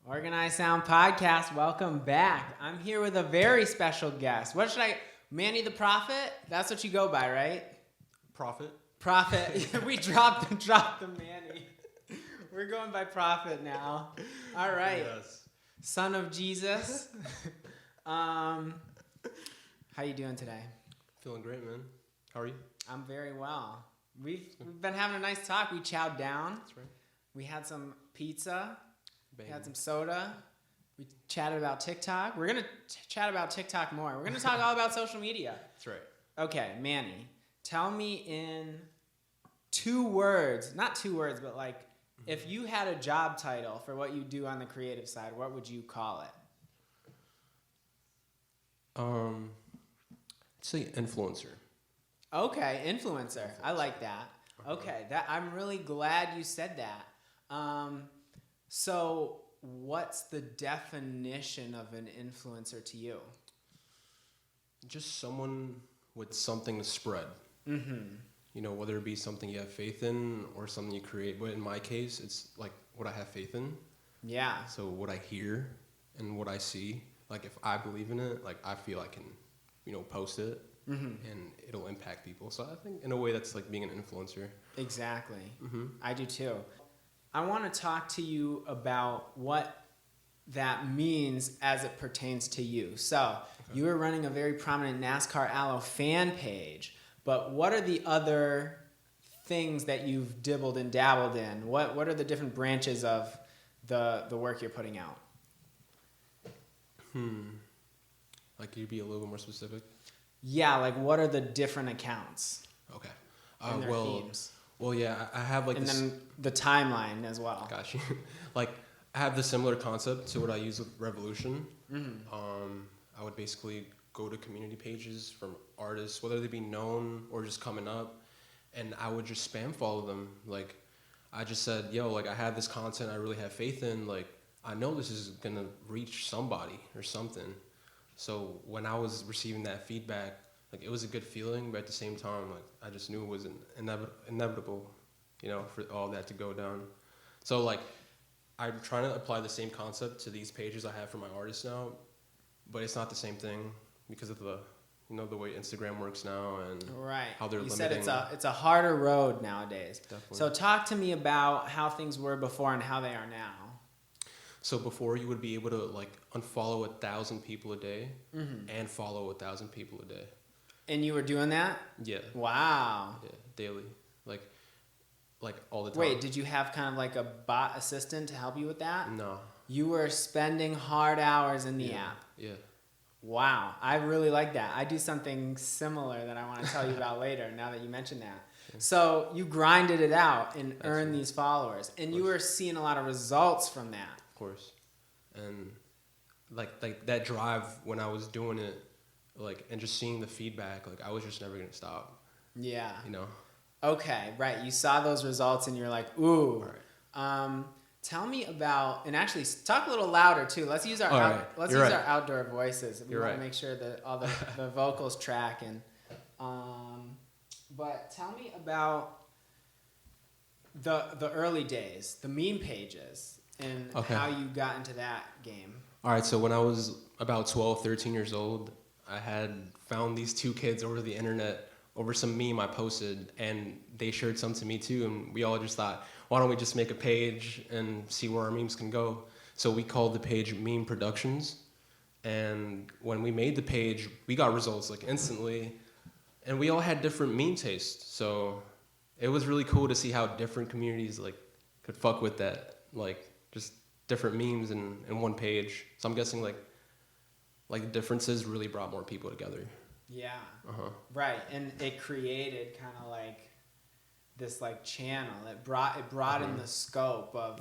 Organized Sound Podcast, welcome back. I'm here with a very special guest. Manny the Prophet? That's what you go by, right? Prophet. We dropped the Manny. We're going by Prophet now. All right. Yes. Son of Jesus. How you doing today? Feeling great, man. How are you? I'm very well. We've been having a nice talk. We chowed down. That's right. We had some pizza. Bang. We had some soda. We chatted about TikTok. We're going to chat about TikTok more. We're going to talk all about social media. That's right. Okay, Manny, tell me in 2 words, not 2 words, but like if you had a job title for what you do on the creative side, what would you call it? I'd say influencer. Okay, influencer. I like that. Okay, I'm really glad you said that. So what's the definition of an influencer to you? Just someone with something to spread. Mm-hmm. You know, whether it be something you have faith in or something you create. But in my case, it's like what I have faith in. Yeah. So what I hear and what I see, like if I believe in it, like I feel I can, post it. Mm-hmm. And it'll impact people. So I think in a way that's like being an influencer. Exactly. Mm-hmm. I do too. I want to talk to you about what that means as it pertains to you. So you are running a very prominent NASCAR Allo fan page, but what are the other things that you've dibbled and dabbled in? What are the different branches of the work you're putting out? Like, could you be a little bit more specific? Yeah, like what are the different accounts? Okay. And their themes? Well, yeah, I have like and this. then the timeline as well. Got you. Like, I have the similar concept to what I use with Revolution. Mm-hmm. I would basically go to community pages from artists, whether they be known or just coming up, and I would just spam follow them. Like, I just said, yo, like, I have this content I really have faith in. Like, I know this is going to reach somebody or something. So when I was receiving that feedback, like, it was a good feeling, but at the same time, like, I just knew it was inevitable, for all that to go down. So, like, I'm trying to apply the same concept to these pages I have for my artists now, but it's not the same thing because of the, the way Instagram works now and right. how they're limiting. limiting. You said it's a harder road nowadays. Definitely. So talk to me about how things were before and how they are now. So before you would be able to, like, unfollow 1,000 people a day Mm-hmm. and follow 1,000 people a day. And you were doing that? Yeah. Wow. Yeah, daily. Like all the time. Wait, did you have kind of like a bot assistant to help you with that? No. You were spending hard hours in the app. Yeah. Wow. I really like that. I do something similar that I want to tell you about later now that you mentioned that. Yeah. So you grinded it out and earned these followers. And you were seeing a lot of results from that. Of course. And like that drive when I was doing it, like, and just seeing the feedback, like, I was just never going to stop. Yeah. Okay, right. You saw those results and you're like, ooh. Right. Tell me about, and actually talk a little louder too. Let's use our our outdoor voices. We want to make sure that all the vocals track. And but tell me about the early days, the meme pages, and how you got into that game. All right. So when I was about 12, 13 years old, I had found these 2 kids over the internet over some meme I posted, and they shared some to me too, and we all just thought, why don't we just make a page and see where our memes can go? So we called the page Meme Productions, and when we made the page, we got results like instantly, and we all had different meme tastes, so it was really cool to see how different communities like could fuck with that, like just different memes in one page. So I'm guessing like the differences really brought more people together. Yeah. Uh-huh. Right, and it created kind of like this like channel. It brought in the scope of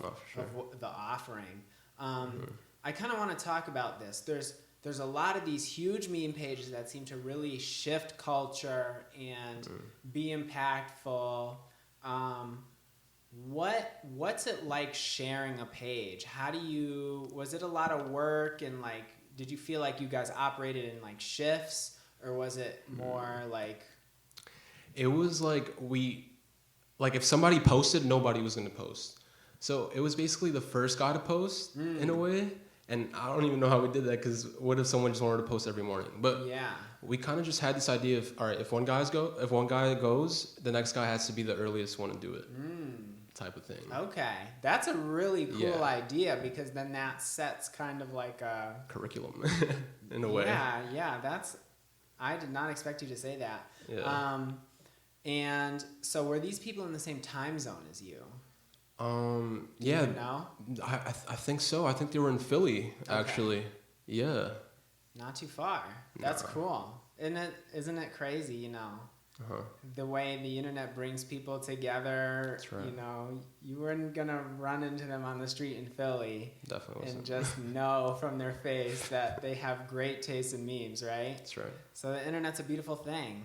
the offering. I kind of want to talk about this. There's a lot of these huge meme pages that seem to really shift culture and be impactful. What's it like sharing a page? Was it a lot of work, and like did you feel like you guys operated in like shifts? Or was it more like... It was like if somebody posted, nobody was going to post. So it was basically the first guy to post in a way. And I don't even know how we did that because what if someone just wanted to post every morning? But Yeah. we kind of just had this idea of, all right, if one guy goes, the next guy has to be the earliest one to do it, type of thing. Okay, that's a really cool Yeah. idea because then that sets kind of like a Curriculum, in a way. Yeah, that's. I did not expect you to say that. Yeah. And so were these people in the same time zone as you? Yeah. Do you know? I think so. I think they were in Philly, actually. Yeah. Not too far. That's No. cool. Isn't it crazy, you know? Uh-huh. The way the internet brings people together. That's right. You know, you weren't gonna run into them on the street in Philly Definitely and wasn't. just know from their face that they have great taste in memes, right? That's right. So the internet's a beautiful thing.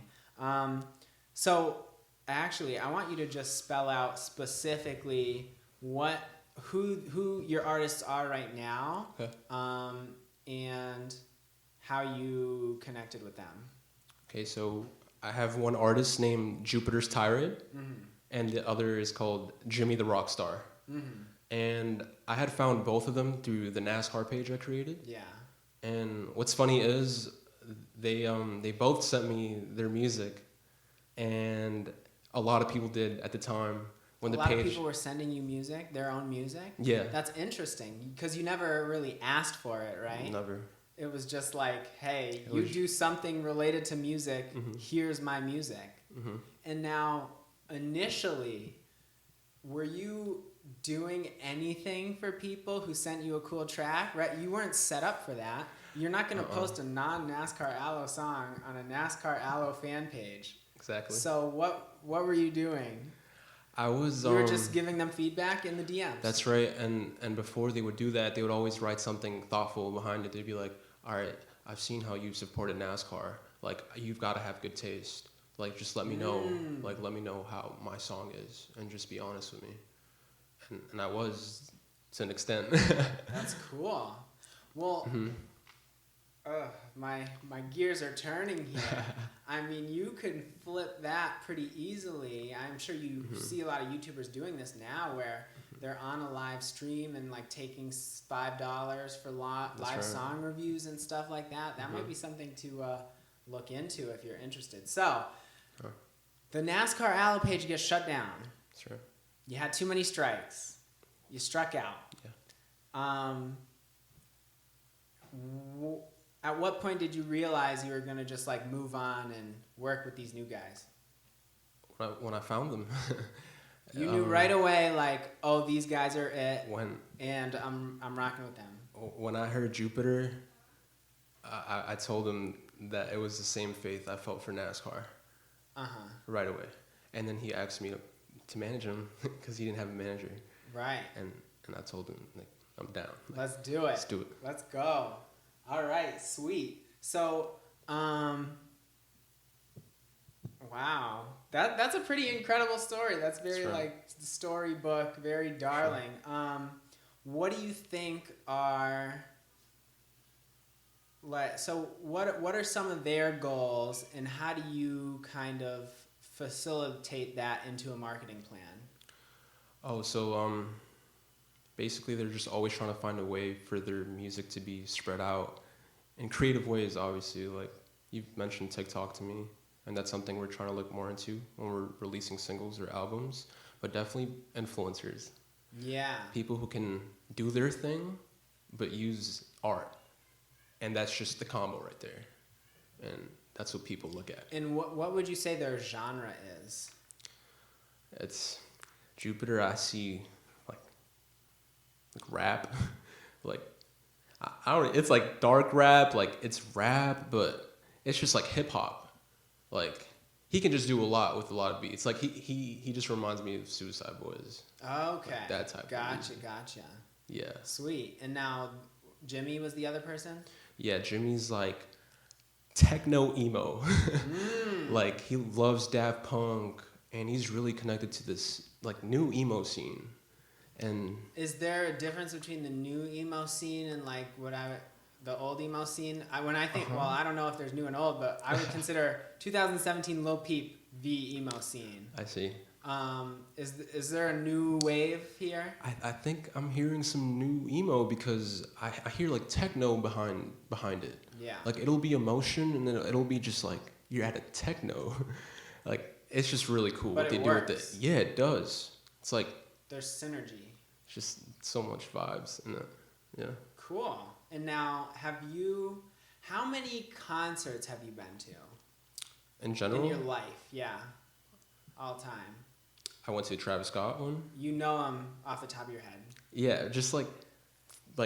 So actually, I want you to just spell out specifically who your artists are right now, Okay. and how you connected with them. Okay, so I have one artist named Jupiter's Tirade, and the other is called Jimmy the Rockstar. And I had found both of them through the NASCAR page I created. Yeah. And what's funny is they both sent me their music, and a lot of people did at the time when A the lot page. of people were sending you music, their own music. Yeah. That's interesting because you never really asked for it, right? Never. It was just like, hey, It you was- do something related to music. Here's my music. And now, initially, were you doing anything for people who sent you a cool track? Right? You weren't set up for that. You're not going to post a non-NASCAR Allo song on a NASCAR Allo fan page. Exactly. So what were you doing? I was. You were just giving them feedback in the DMs. That's right. And before they would do that, they would always write something thoughtful behind it. They'd be like, all right, I've seen how you've supported NASCAR. Like, you've got to have good taste. Like, just let me know. Like, let me know how my song is, and just be honest with me. And I was, to an extent. That's cool. Well, my gears are turning here. I mean, you can flip that pretty easily. I'm sure you see a lot of YouTubers doing this now where they're on a live stream and like taking $5 for live right. song reviews and stuff like that. That might be something to look into if you're interested. So, the NASCAR Allo page gets shut down. That's right. You had too many strikes. You struck out. Yeah. At what point did you realize you were going to just like move on and work with these new guys? When I found them. You knew right away, like, oh, these guys are it, When I'm rocking with them. when I heard Jupiter, I told him that it was the same faith I felt for NASCAR. Right away. And then he asked me to manage him because he didn't have a manager. Right. And I told him, like, I'm down. Like, Let's do it. Let's do it. Let's go. All right, sweet. So, wow. That's a pretty incredible story. That's very That's right. like storybook, very darling. What do you think are what are some of their goals and how do you kind of facilitate that into a marketing plan? Oh, so basically they're just always trying to find a way for their music to be spread out in creative ways, obviously. Like, you've mentioned TikTok to me, and that's something we're trying to look more into when we're releasing singles or albums, but definitely influencers. Yeah. People who can do their thing, but use art. And that's just the combo right there. And that's what people look at. And what would you say their genre is? It's Jupiter, I see like rap. Like, I don't, it's like dark rap, like it's rap, but it's just like hip hop. Like, he can just do a lot with a lot of beats. Like, he just reminds me of Suicide Boys. Okay. Like that type of Gotcha, music. gotcha. Yeah. Sweet. And now Jimmy was the other person? Yeah, Jimmy's like techno emo. Like, he loves Daft Punk, and he's really connected to this like new emo scene. And Is there a difference between the new emo scene and like the old emo scene? When I think, well, I don't know if there's new and old, but I would consider 2017 Low Peep the emo scene. I see. Is there a new wave here? I think I'm hearing some new emo because I hear like techno behind it. Yeah. Like it'll be emotion and then it'll be just like you're at a techno. Like it's just really cool But what it they works. do with it. Yeah, it does. It's like There's synergy. just so much vibes in it. Yeah. Cool. And now, how many concerts have you been to In general, in your life? Yeah, all time. I went to a Travis Scott one. You know them off the top of your head. Yeah, just like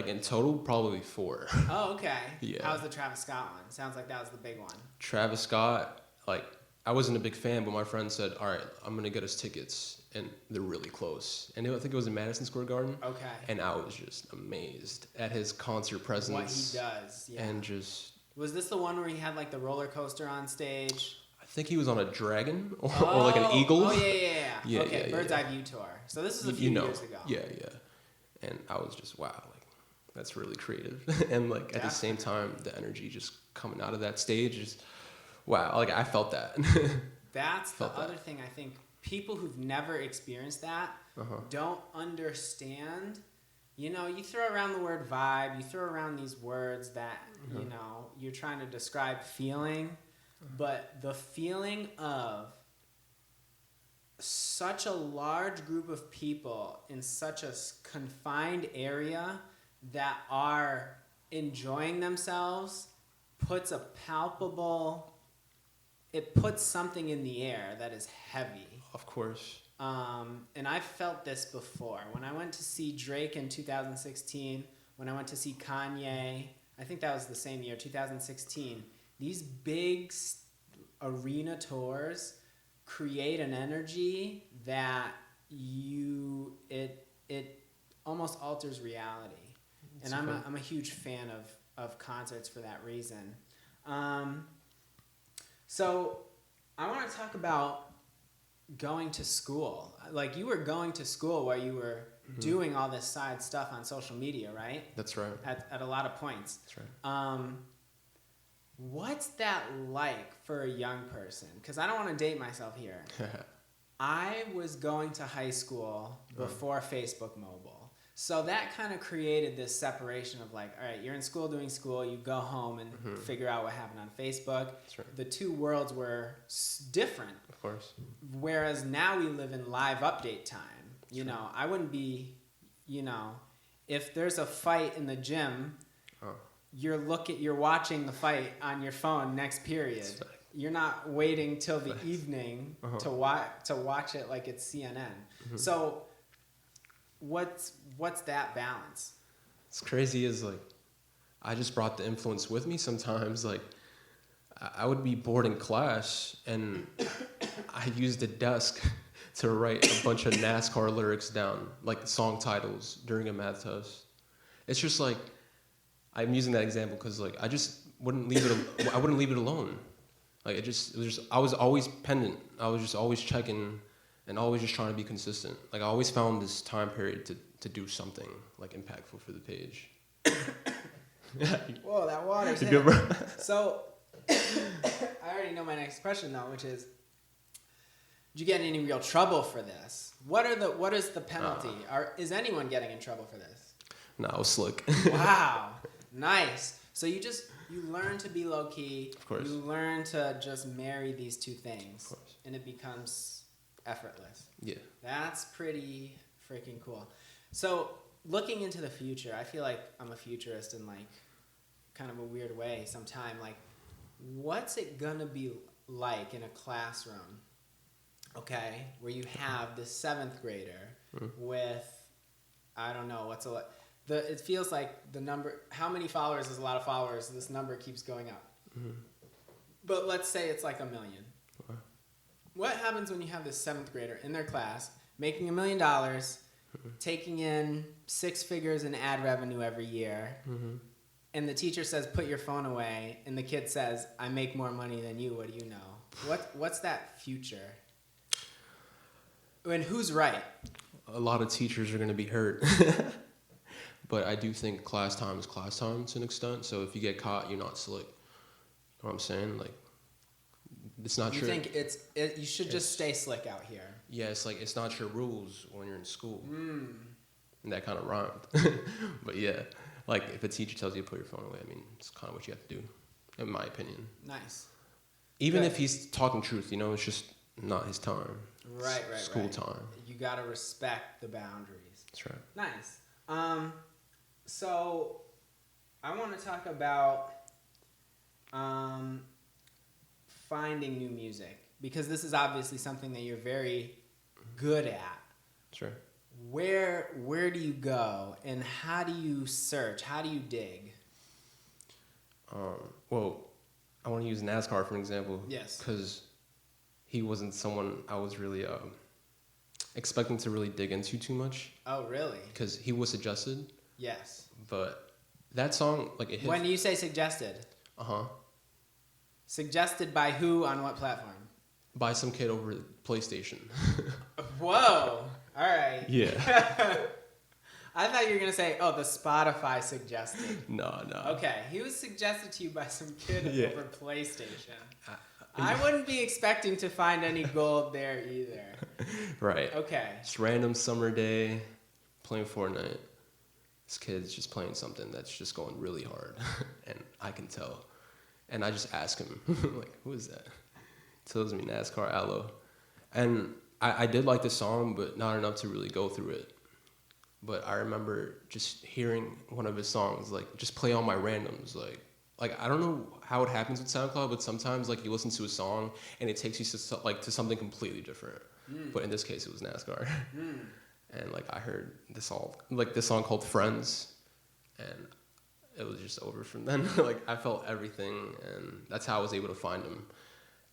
in total, probably 4. Oh, okay. Yeah. How was the Travis Scott one? Sounds like that was the big one. Travis Scott, like I wasn't a big fan, but my friend said, "All right, I'm gonna get us tickets," and they're really close. And I think it was in Madison Square Garden. Okay. And I was just amazed at his concert presence. What he does. Yeah. And just, Was this the one where he had like the roller coaster on stage? I think he was on a dragon or like an eagle. Oh yeah. Yeah, Okay, yeah, Bird's yeah. Eye View tour. So this is a few years ago. Yeah. And I was just, wow, like that's really creative. And like at the same time, the energy just coming out of that stage is, wow, like I felt that. That's the Felt that. other thing I think people who've never experienced that don't understand. You know, you throw around the word vibe, you throw around these words that, you know, you're trying to describe feeling, but the feeling of such a large group of people in such a confined area that are enjoying themselves puts a palpable, it puts something in the air that is heavy. Of course. And I've felt this before. When I went to see Drake in 2016, when I went to see Kanye, I think that was the same year, 2016, these big arena tours create an energy that it almost alters reality. And I'm a huge fan of concerts for that reason. So I want to talk about going to school. Like you were going to school while you were doing all this side stuff on social media, right? That's right. At a lot of points. That's right. What's that like for a young person? Because I don't want to date myself here. I was going to high school before Facebook Mobile. So that kind of created this separation of like, all right, you're in school doing school, you go home and figure out what happened on Facebook. That's right. The two worlds were different. Of course. Whereas now we live in live update time. You know, I wouldn't be, you know, if there's a fight in the gym, you're watching the fight on your phone next period. You're not waiting till the evening to watch it like it's CNN. So what's that balance? It's crazy is like I just brought the influence with me sometimes. Like I would be bored in class and I used a desk to write a bunch of NASCAR lyrics down, like song titles during a math test. It's just like I'm using that example because like I just wouldn't leave it. I wouldn't leave it alone. Like it was just I was always pendant. I was just always checking and always just trying to be consistent. Like I always found this time period to do something like impactful for the page. Whoa, that water's hit. So I already know my next question though, which is, did you get in any real trouble for this? What is the penalty? Is anyone getting in trouble for this? No, I was slick. Wow, nice. So you learn to be low key. Of course. You learn to just marry these two things, Of course. and it becomes effortless. Yeah. That's pretty freaking cool. So looking into the future, I feel like I'm a futurist in like kind of a weird way sometime. Like, what's it gonna be like in a classroom, okay, where you have this 7th grader with, I don't know, it feels like the number, how many followers is a lot of followers, this number keeps going up. But let's say it's like 1 million. Okay. What happens when you have this 7th grader in their class making $1 million, taking in 6 figures in ad revenue every year, and the teacher says, put your phone away, and the kid says, I make more money than you, what do you know? What's that future? And who's right? A lot of teachers are going to be hurt. But I do think class time is class time to an extent. So if you get caught, you're not slick. You know what I'm saying? Like, it's not true. You think you should just stay slick out here. Yeah, it's like it's not your rules when you're in school. Mm. And that kind of rhymed. But yeah, like if a teacher tells you to put your phone away, I mean, it's kind of what you have to do, in my opinion. Nice. Even Good. if he's talking truth, you know, it's just not his time. Right. School time. You got to respect the boundaries. That's right. Nice. So I want to talk about finding new music, because this is obviously something that you're very good at. Sure. Where do you go, and how do you search? How do you dig? Well, I want to use NASCAR for an example. Yes. Because he wasn't someone I was really expecting to really dig into too much. Oh, really? Because he was suggested. Yes. But that song, like it hit. When you say suggested? Uh-huh. Suggested by who, on what platform? By some kid over PlayStation. Whoa. All right. Yeah. I thought you were going to say, oh, the Spotify suggested. No. Okay. He was suggested to you by some kid Yeah. over PlayStation. I wouldn't be expecting to find any gold there either. Right. Okay. Just random summer day, playing Fortnite. This kid's just playing something that's just going really hard. And I can tell. And I just ask him, like, who is that? He tells me NASCAR Aloe. And I did like the song, but not enough to really go through it. But I remember just hearing one of his songs, like, just play all my randoms. Like I don't know how it happens with SoundCloud, but sometimes, like, you listen to a song and it takes you to something completely different. But in this case, it was NASCAR. And, like, I heard this song called Friends, and it was just over from then. Like, I felt everything, and that's how I was able to find him.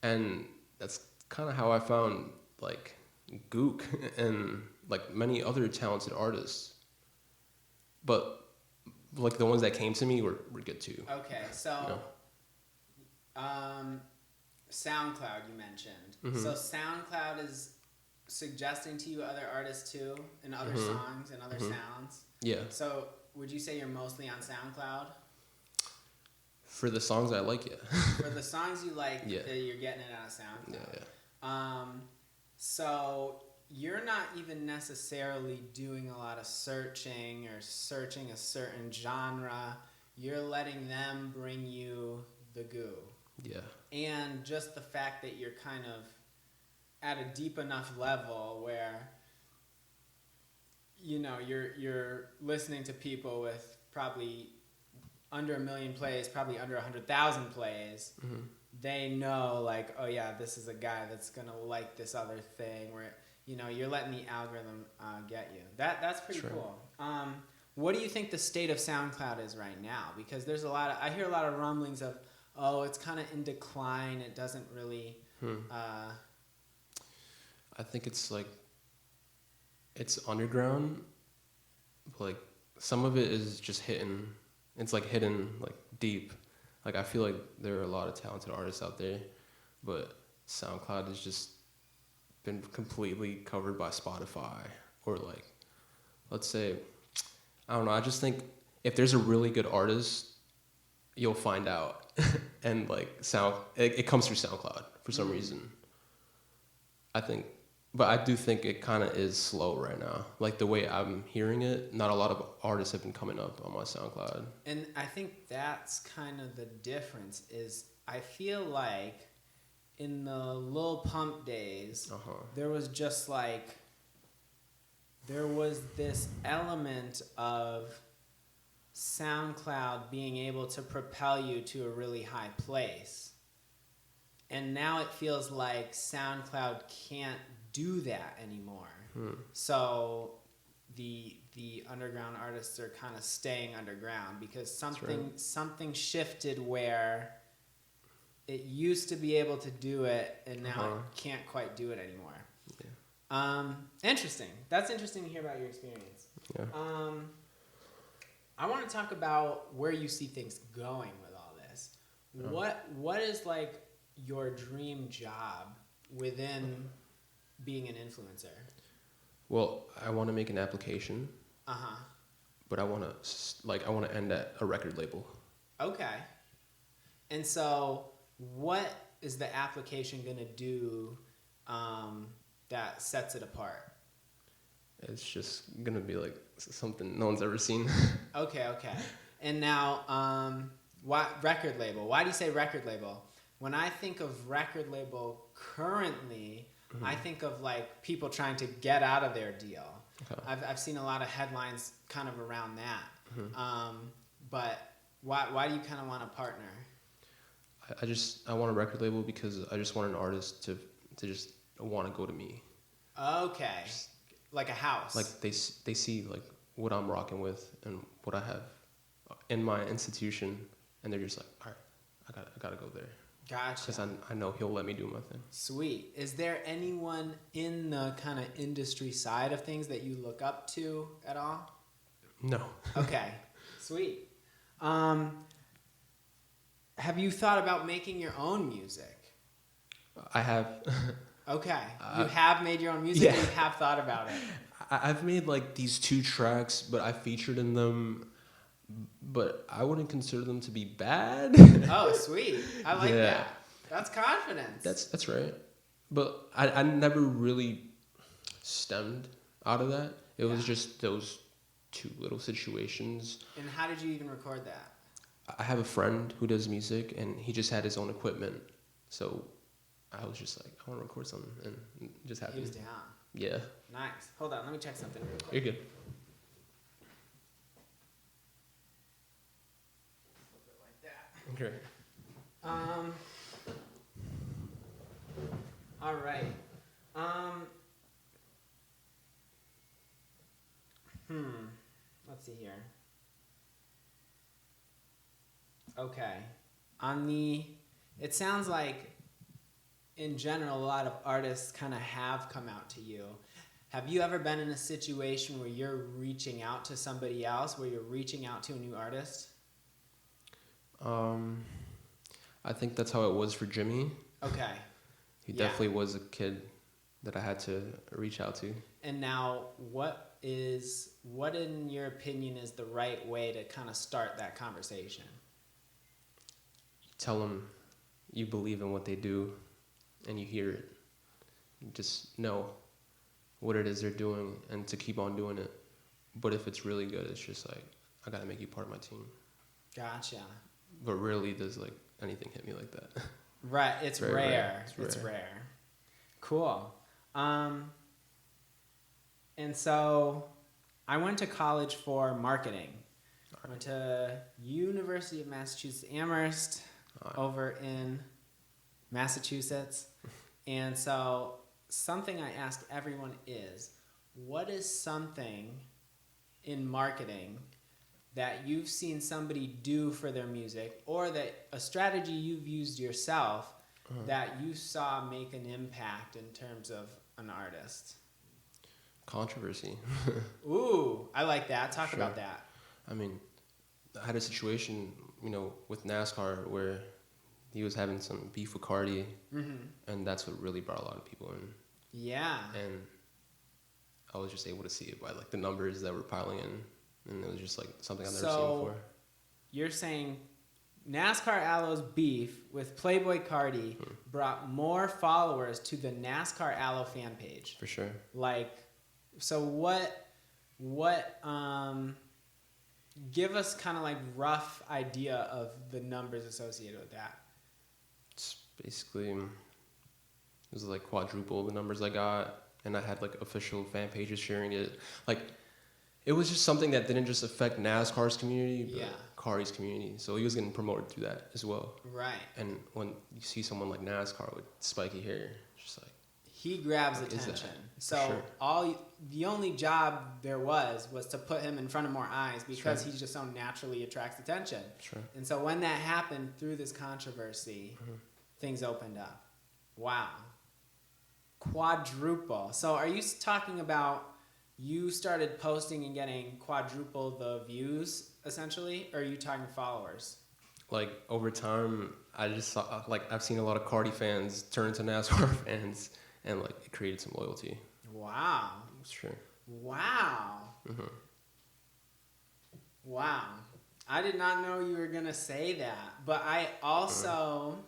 And that's kind of how I found, like, Gook and, like, many other talented artists. But, like, the ones that came to me were good too. Okay, so SoundCloud you mentioned. Mm-hmm. So SoundCloud is suggesting to you other artists too, and other songs and other sounds. Yeah. So would you say you're mostly on SoundCloud? For the songs I like, yeah. For the songs you like, Yeah. You're getting it out of SoundCloud. Yeah. So you're not even necessarily doing a lot of searching or searching a certain genre. You're letting them bring you the goo. Yeah. And just the fact that you're kind of at a deep enough level where, you know, you're listening to people with probably under 1 million plays, probably under 100,000 plays. Mm-hmm. They know, like, oh yeah, this is a guy that's gonna like this other thing. Where, you know, you're letting the algorithm get you. That's pretty cool. What do you think the state of SoundCloud is right now? Because there's I hear a lot of rumblings of, oh, it's kind of in decline. It doesn't really. I think it's like, it's underground. Like, some of it is just hidden. It's like hidden, like, deep. Like, I feel like there are a lot of talented artists out there, but SoundCloud has just been completely covered by Spotify. Or, like, let's say, I don't know, I just think if there's a really good artist, you'll find out. And, like, it comes through SoundCloud for some reason. I think, but I do think it kind of is slow right now. Like, the way I'm hearing it, not a lot of artists have been coming up on my SoundCloud. And I think that's kind of the difference is I feel like in the Lil Pump days, there was just like, there was this element of SoundCloud being able to propel you to a really high place. And now it feels like SoundCloud can't do that anymore. So the underground artists are kind of staying underground because something shifted where it used to be able to do it and now it can't quite do it anymore. Yeah. Interesting. That's interesting to hear about your experience. Yeah. I want to talk about where you see things going with all this. What is like your dream job within being an influencer? Well, I want to make an application. But I want to end at a record label. Okay. And so what is the application going to do that sets it apart? It's just gonna be like something no one's ever seen. Okay. And now, what record label? Why do you say record label? When I think of record label currently, I think of like people trying to get out of their deal. Okay. I've seen a lot of headlines kind of around that. But why do you kind of want a partner? I want a record label because I just want an artist to just want to go to me. Okay. Like a house. Like they see like what I'm rocking with and what I have in my institution, and they're just like, all right, I gotta go there. Gotcha. Because I know he'll let me do my thing. Sweet. Is there anyone in the kind of industry side of things that you look up to at all? No. Okay. Sweet. Have you thought about making your own music? I have. Okay. You have made your own music, yeah. and you have thought about it. I've made like these 2 tracks, but I featured in them, but I wouldn't consider them to be bad. Oh, sweet. I like that. That's confidence. That's right. But I never really stemmed out of that. It was just those 2 little situations. And how did you even record that? I have a friend who does music, and he just had his own equipment. So I was just like, I want to record something, and it just happened. He was down. Yeah. Nice. Hold on, let me check something real quick. You're good. Like that. Okay. All right. Let's see here. Okay. It sounds like in general, a lot of artists kind of have come out to you. Have you ever been in a situation where you're reaching out to somebody else, where you're reaching out to a new artist? I think that's how it was for Jimmy. Okay. He definitely was a kid that I had to reach out to. And now, what in your opinion is the right way to kind of start that conversation? Tell them you believe in what they do and you hear it. You just know what it is they're doing and to keep on doing it. But if it's really good, it's just like, I gotta make you part of my team. Gotcha. But rarely does like anything hit me like that. Right, it's rare. It's rare. Cool. And so I went to college for marketing. I went to University of Massachusetts Amherst over in Massachusetts. And so something I ask everyone is, what is something in marketing that you've seen somebody do for their music, or that a strategy you've used yourself that you saw make an impact in terms of an artist? Controversy. Ooh, I like that. Talk about that. I mean, I had a situation, with NASCAR where he was having some beef with Cardi, and that's what really brought a lot of people in. Yeah. And I was just able to see it by like the numbers that were piling in, and it was just like something I've never seen before. You're saying NASCAR Aloe's beef with Playboy Cardi brought more followers to the NASCAR Aloe fan page. For sure. So what give us kind of like rough idea of the numbers associated with that. It's basically, it was like quadruple the numbers I got, and I had like official fan pages sharing it. Like, it was just something that didn't just affect NASCAR's community, but Cardi's community. So he was getting promoted through that as well. Right. And when you see someone like NASCAR with spiky hair, it's just like, he grabs attention. So sure. The only job there was to put him in front of more eyes, because he just so naturally attracts attention. Sure. And so when that happened through this controversy, things opened up. Wow. Quadruple. So are you talking about you started posting and getting quadruple the views essentially, or are you talking followers? Like over time, I just saw, like, I've seen a lot of Cardi fans turn to NASCAR fans, and like it created some loyalty. Wow. Sure. Wow. Wow. I did not know you were going to say that. But I also,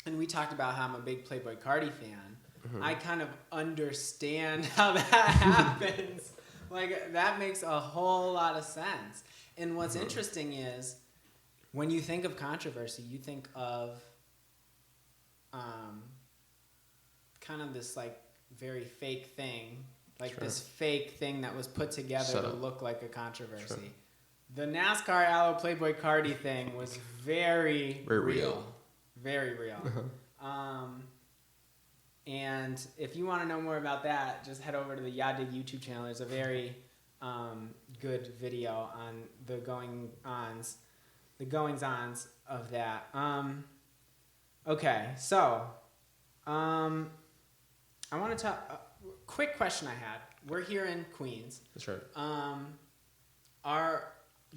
and we talked about how I'm a big Playboy Cardi fan, I kind of understand how that happens. Like, that makes a whole lot of sense. And what's interesting is when you think of controversy, you think of kind of this like very fake thing, like this fake thing that was put together to look like a controversy. Sure. The NASCAR Aloe Playboy Cardi thing was very real. Very real. And if you want to know more about that, just head over to the Yadig YouTube channel. There's a very good video on the goings-ons of that. Okay, so I want to talk. Quick question I had. We're here in Queens. That's right.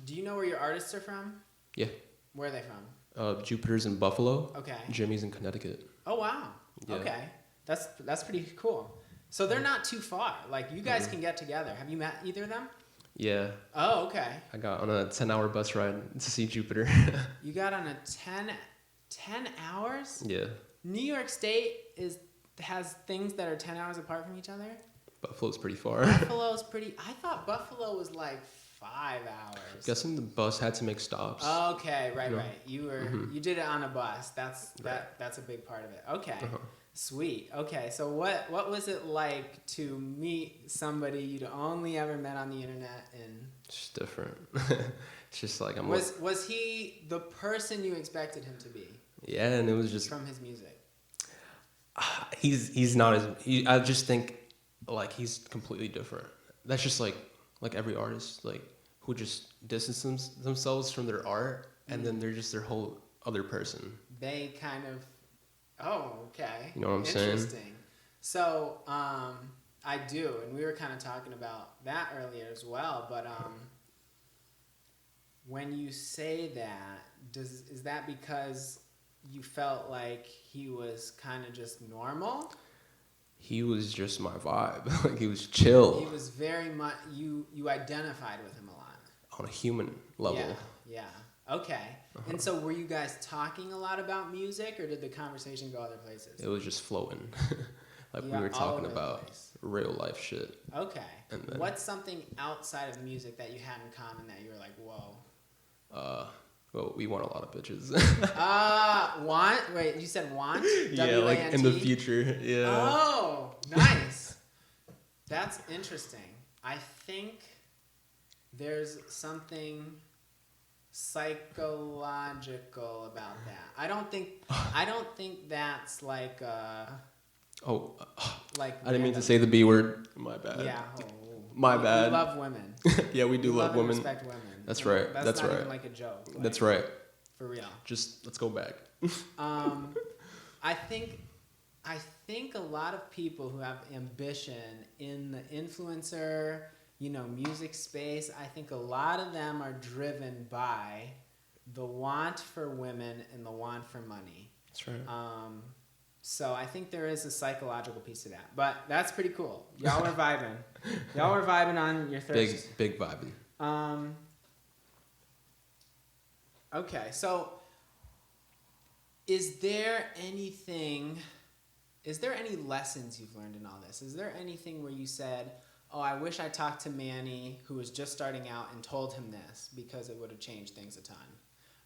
Do you know where your artists are from? Yeah. Where are they from? Jupiter's in Buffalo. Okay. Jimmy's in Connecticut. Oh wow. Yeah. Okay. That's pretty cool. So they're not too far. Like, you guys can get together. Have you met either of them? Yeah. Oh, okay. I got on a 10-hour bus ride to see Jupiter. You got on a 10 hours? Yeah. New York State has things that are 10 hours apart from each other? Buffalo's pretty far. Buffalo's pretty... I thought Buffalo was like 5 hours. Guessing the bus had to make stops. Okay, right. You did it on a bus. That's a big part of it. Okay. Sweet. Okay, so what was it like to meet somebody you'd only ever met on the internet? And It's just different. It's just like was he the person you expected him to be? Yeah, and it was just from his music. He's not as I just think like he's completely different. That's just like every artist like who just distance themselves from their art and then they're just their whole other person. They kind of okay. You know what I'm saying? Interesting. So, I do, and we were kind of talking about that earlier as well, but when you say that, is that because you felt like he was kind of just normal? He was just my vibe. Like, he was chill. He was very much, you identified with him a lot. On a human level. Yeah. Okay. And so were you guys talking a lot about music, or did the conversation go other places? It was just flowing. Like, You we were got all talking over the about place. real life shit. Okay. And then- What's something outside of music that you had in common that you were like, whoa? Well, we want a lot of bitches. Want? Wait, you said want? Yeah, like in the W-A-N-T? future. Yeah. Oh, nice. That's interesting. I think there's something psychological about that. I don't think that's like like I didn't mean to say the B word. My bad. Yeah. My bad. We love women. Yeah, we do love and women. respect women. That's right. That's That's not right. even like a joke. Like, That's right. For real. Just let's go back. I think a lot of people who have ambition in the influencer, music space, I think a lot of them are driven by the want for women and the want for money. That's right. So I think there is a psychological piece to that. But that's pretty cool. Y'all were vibing. Y'all were vibing on your thirst. Big vibing. Okay, so is there any lessons you've learned in all this? Is there anything where you said, oh, I wish I talked to Manny, who was just starting out, and told him this because it would have changed things a ton?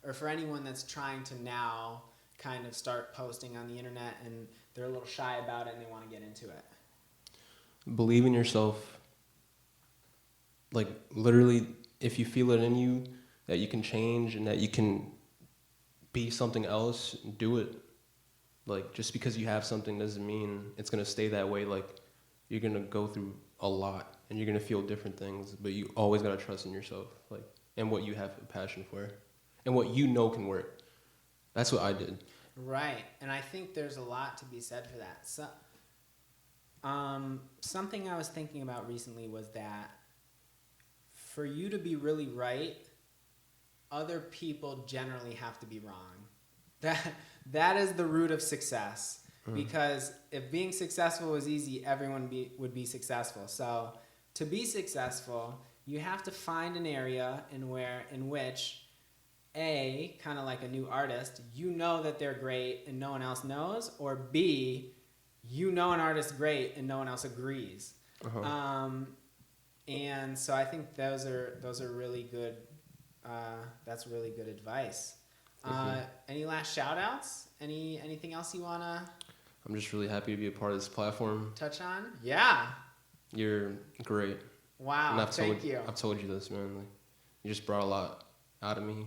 Or for anyone that's trying to now kind of start posting on the internet and they're a little shy about it and they want to get into it? Believe in yourself. Like, literally, if you feel it in you that you can change and that you can be something else, do it. Like, just because you have something doesn't mean it's going to stay that way. Like, you're going to go through a lot and you're going to feel different things, but you always got to trust in yourself, like, and what you have a passion for and what you know can work. That's what I did. Right, and I think there's a lot to be said for that. So, something I was thinking about recently was that for you to be really right, other people generally have to be wrong. That is the root of success. Because if being successful was easy, everyone would be successful. So to be successful, you have to find an area in which A, kind of like a new artist, you know that they're great and no one else knows, or B, you know an artist great and no one else agrees. Uh-huh. And so I think those are really good. That's really good advice. Any last shout outs? Anything else you wanna I'm just really happy to be a part of this platform. touch on? Yeah. You're great. Wow. And Thank you. I've told you this, man. Like, you just brought a lot out of me.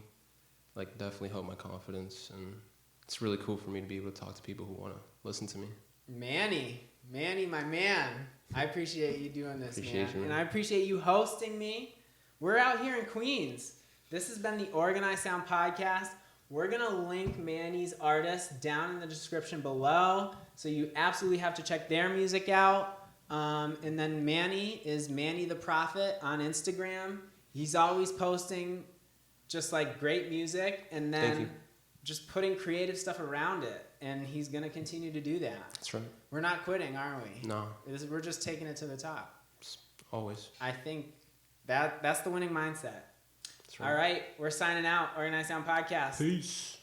Like, definitely helped my confidence, and it's really cool for me to be able to talk to people who want to listen to me. Manny, my man. I appreciate you doing this, Appreciate man. you. And I appreciate you hosting me. We're out here in Queens. This has been the Organized Sound Podcast. We're going to link Manny's artists down in the description below. So you absolutely have to check their music out. And then Manny is Manny the Prophet on Instagram. He's always posting just like great music and then just putting creative stuff around it. And he's going to continue to do that. That's right. We're not quitting, are we? No. We're just taking it to the top. Always. I think that's the winning mindset. That's right. All right, we're signing out. Organized Sound Podcast. Peace.